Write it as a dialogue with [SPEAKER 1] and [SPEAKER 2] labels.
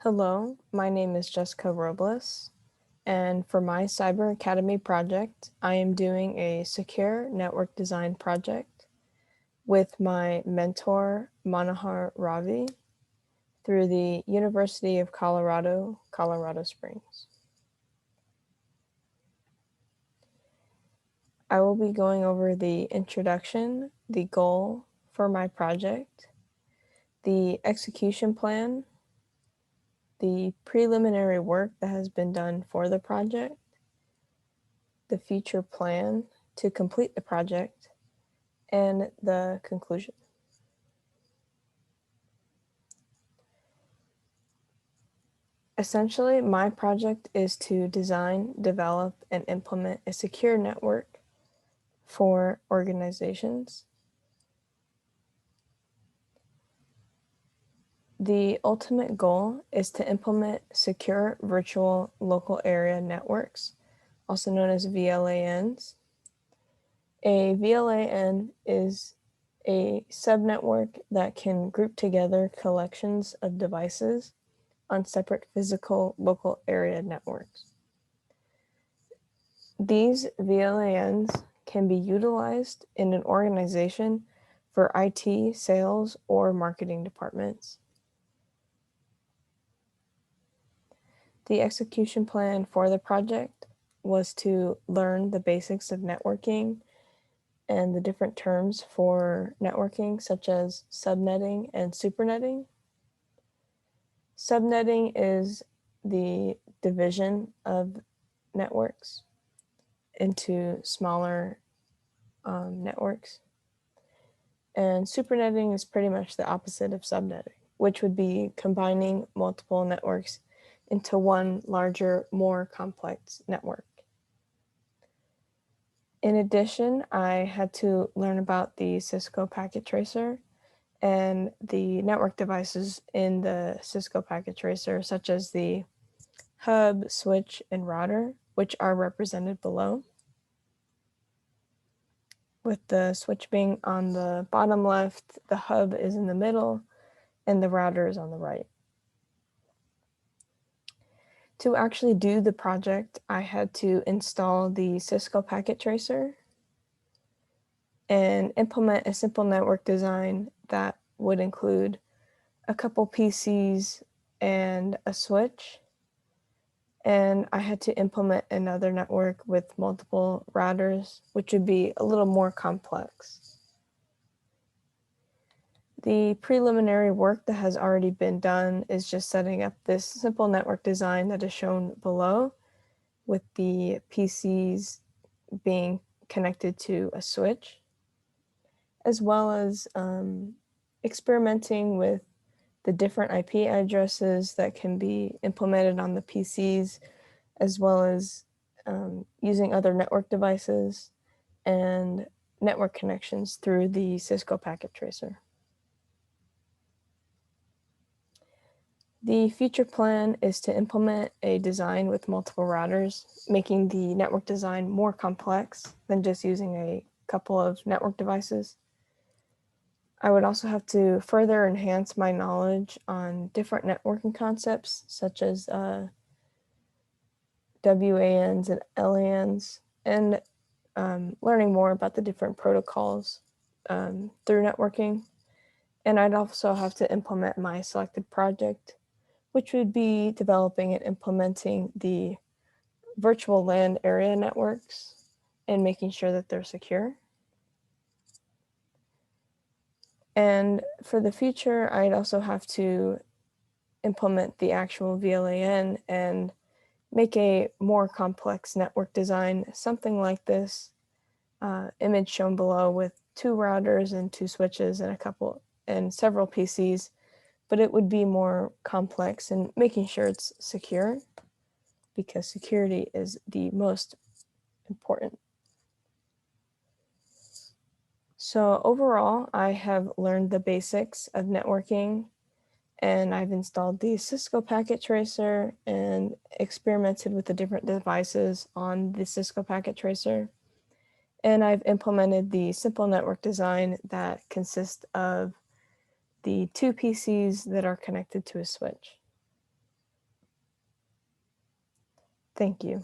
[SPEAKER 1] Hello, my name is Jessica Robles, and for my Cyber Academy project, I am doing a secure network design project with my mentor, Manohar Ravi, through the University of Colorado, Colorado Springs. I will be going over the introduction, the goal for my project, the execution plan, the preliminary work that has been done for the project, the future plan to complete the project, and the conclusion. Essentially, my project is to design, develop, and implement a secure network for organizations. The ultimate goal is to implement secure virtual local area networks, also known as VLANs. A VLAN is a subnetwork that can group together collections of devices on separate physical local area networks. These VLANs can be utilized in an organization for IT, sales, or marketing departments. The execution plan for the project was to learn the basics of networking and the different terms for networking, such as subnetting and supernetting. Subnetting is the division of networks into smaller networks. And supernetting is pretty much the opposite of subnetting, which would be combining multiple networks into one larger, more complex network. In addition, I had to learn about the Cisco packet tracer and the network devices in the Cisco packet tracer, such as the hub, switch, and router, which are represented below, with the switch being on the bottom left, the hub is in the middle, and the router is on the right. To actually do the project, I had to install the Cisco packet tracer and implement a simple network design that would include a couple PCs and a switch. And I had to implement another network with multiple routers, which would be a little more complex. The preliminary work that has already been done is just setting up this simple network design that is shown below, with the PCs being connected to a switch, as well as experimenting with the different IP addresses that can be implemented on the PCs, as well as using other network devices and network connections through the Cisco packet tracer. The future plan is to implement a design with multiple routers, making the network design more complex than just using a couple of network devices. I would also have to further enhance my knowledge on different networking concepts, such as WANs and LANs, and learning more about the different protocols through networking. And I'd also have to implement my selected project, which would be developing and implementing the virtual LAN area networks and making sure that they're secure. And for the future, I'd also have to implement the actual VLAN and make a more complex network design, something like this image shown below, with 2 routers and 2 switches and several PCs, but it would be more complex and making sure it's secure, because security is the most important. So overall, I have learned the basics of networking, and I've installed the Cisco packet tracer and experimented with the different devices on the Cisco packet tracer. And I've implemented the simple network design that consists of the 2 PCs that are connected to a switch. Thank you.